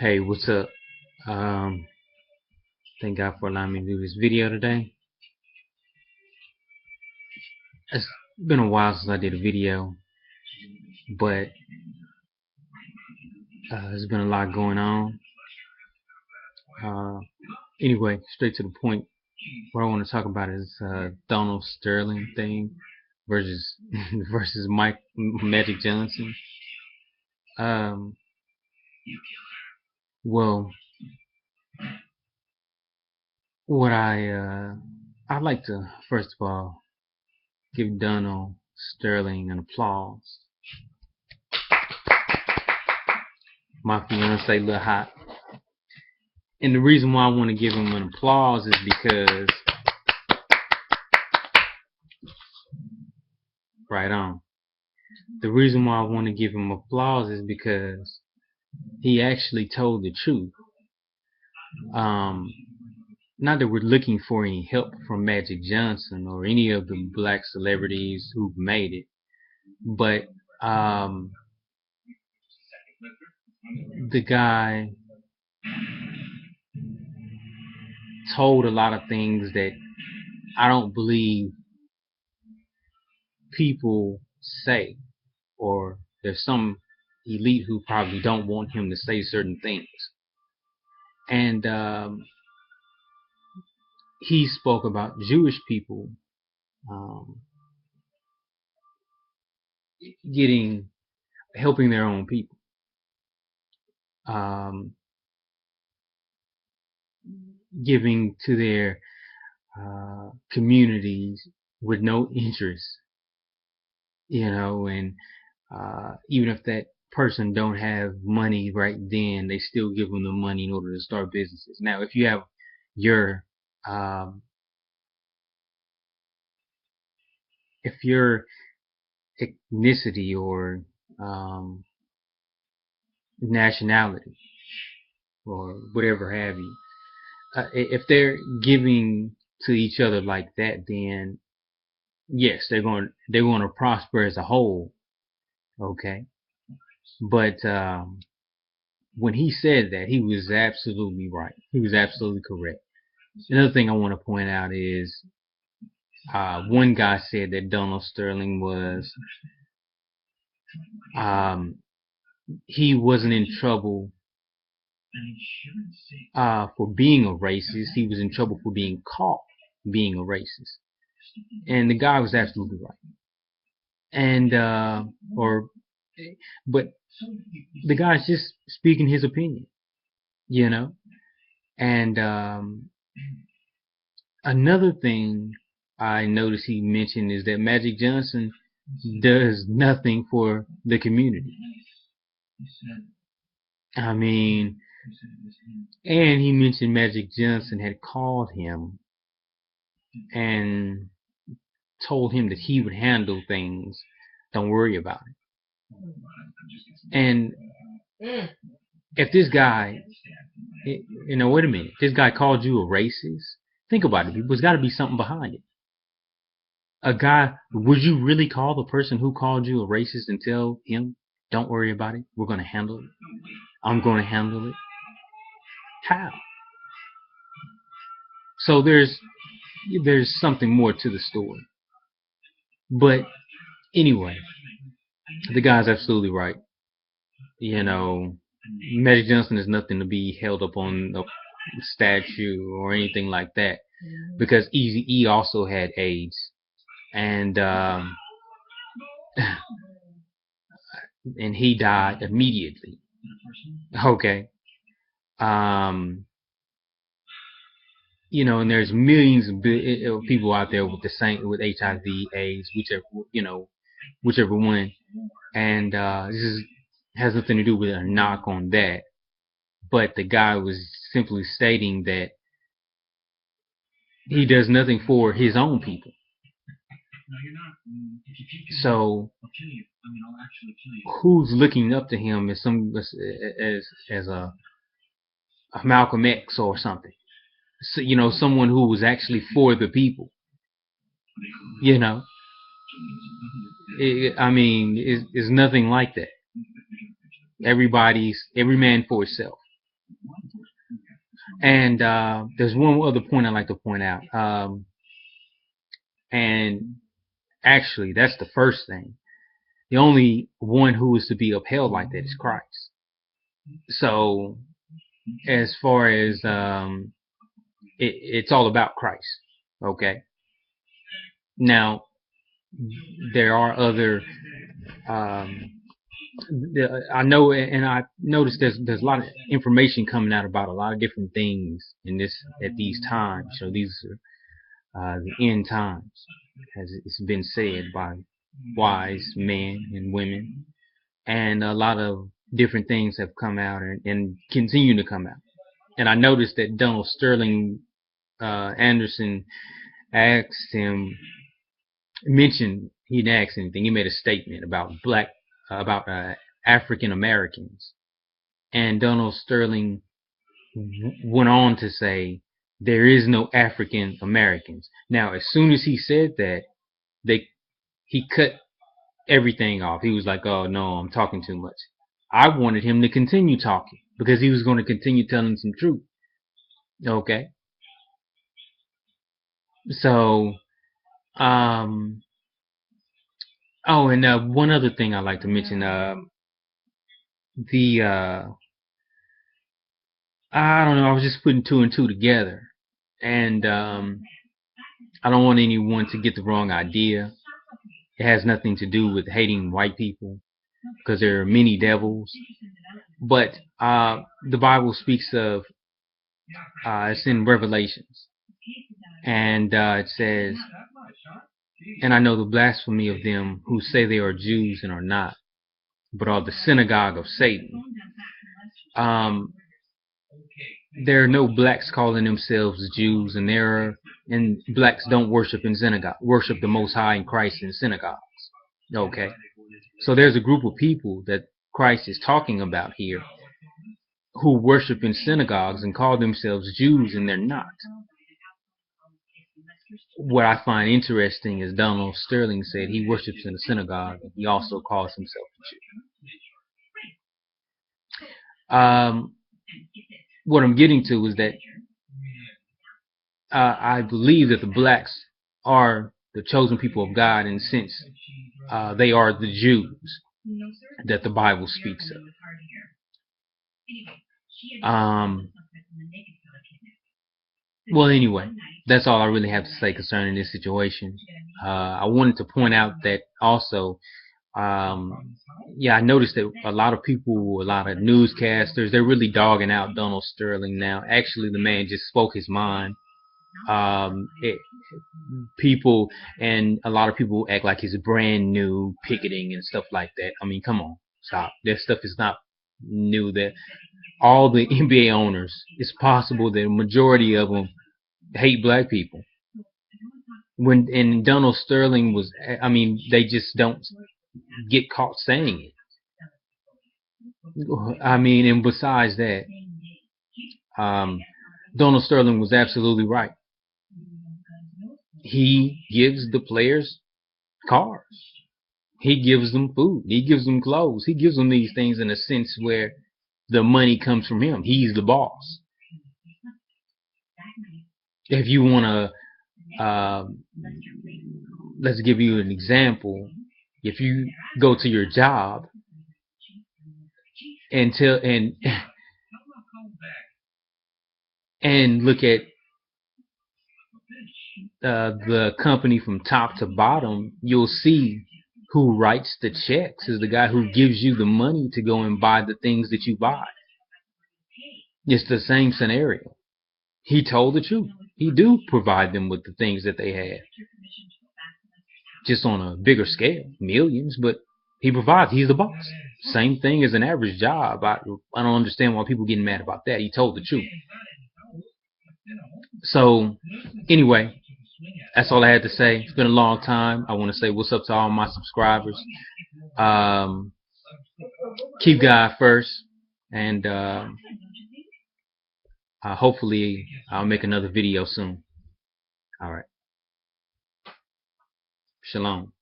Hey, what's up? Um, Thank God for allowing me to do this video today. It's been a while since I did a video, but there's been a lot going on. Uh, anyway, straight to the point. What I want to talk about is Donald Sterling thing versus versus Magic Johnson. Um, well, what I'd like to first of all give Donald Sterling an applause. My fiance a little hot. And the reason why I want to give him an applause is because, right on. The reason why I want to give him applause is because he actually told the truth. Um, Not that we're looking for any help from Magic Johnson or any of the black celebrities who've made it, but the guy told a lot of things that I don't believe people say, or there's some elite who probably don't want him to say certain things. And he spoke about Jewish people um, helping their own people, um, giving to their communities with no interest, and even if that person don't have money right then, they still give them the money in order to start businesses. Now, if you have your um, if your ethnicity or um, nationality or whatever have you, if they're giving to each other like that, then yes, they're going to prosper as a whole. Okay, but when he said that, he was absolutely right. He was absolutely correct. Another thing I want to point out is one guy said that Donald Sterling was he wasn't in trouble for being a racist. He was in trouble for being caught being a racist, and the guy was absolutely right. And but the guy's just speaking his opinion, you know. And another thing I noticed he mentioned is that Magic Johnson does nothing for the community. I mean, and he mentioned Magic Johnson had called him and told him that he would handle things. Don't worry about it. And if this guy, wait a minute, this guy called you a racist. Think about it. There's got to be something behind it. A guy, would you really call the person who called you a racist and tell him, "Don't worry about it. We're going to handle it. I'm going to handle it." How? So there's something more to the story. But anyway, the guy's absolutely right. Magic Johnson is nothing to be held up on a statue or anything like that, because Eazy-E also had AIDS, and and he died immediately. Okay. Um, and there's millions of people out there with the same with HIV, AIDS, whichever one, and has nothing to do with a knock on that. But the guy was simply stating that he does nothing for his own people. So who's looking up to him as a Malcolm X or something? So, someone who was actually for the people. I mean, it's nothing like that. Every man for himself. And there's one other point I'd like to point out. And actually, that's the first thing. The only one who is to be upheld like that is Christ. So, as far as it's all about Christ. Okay. Now, there are other. I know, and I noticed there's a lot of information coming out about a lot of different things in this at these times. So these are the end times, as it's been said by wise men and women, and a lot of different things have come out and continue to come out. And I noticed that Donald Sterling Anderson asked him, mentioned, he didn't ask anything. He made a statement about about African Americans, and Donald Sterling went on to say there is no African Americans. Now, as soon as he said that, he cut everything off. He was like, "Oh no, I'm talking too much." I wanted him to continue talking because he was going to continue telling some truth. Okay, so oh, and one other thing I'd like to mention, the I don't know, I was just putting two and two together, and I don't want anyone to get the wrong idea. It has nothing to do with hating white people, because there are many devils. But the Bible speaks of, it's in Revelations, and it says, "And I know the blasphemy of them who say they are Jews and are not, but are the synagogue of Satan." There are no blacks calling themselves Jews, and blacks don't worship in synagogue, worship the Most High in Christ in synagogues. Okay, so there's a group of people that Christ is talking about here who worship in synagogues and call themselves Jews, and they're not. What I find interesting is Donald Sterling said he worships in a synagogue, and he also calls himself a Jew. What I'm getting to is that I believe that the blacks are the chosen people of God, in the sense they are the Jews that the Bible speaks of. Well, anyway, that's all I really have to say concerning this situation. I wanted to point out that also, yeah, I noticed that a lot of people, a lot of newscasters, they're really dogging out Donald Sterling now. Actually, the man just spoke his mind. People, and a lot of people act like he's brand new, picketing and stuff like that. I mean, come on, stop. That stuff is not new. That all the NBA owners, it's possible that a majority of them hate black people. And Donald Sterling was, I mean, they just don't get caught saying it. I mean, and besides that, Donald Sterling was absolutely right. He gives the players cars. He gives them food. He gives them clothes. He gives them these things in a sense where the money comes from him. He's the boss. If you want to, let's give you an example. If you go to your job and look at the company from top to bottom, you'll see who writes the checks is the guy who gives you the money to go and buy the things that you buy. It's the same scenario. He told the truth. He do provide them with the things that they have, just on a bigger scale, millions, but he provides. He's the boss. Same thing as an average job. I don't understand why people getting mad about that. He told the truth. So anyway, that's all I had to say. It's been a long time. I want to say what's up to all my subscribers. Keep God first, and hopefully I'll make another video soon. All right. Shalom.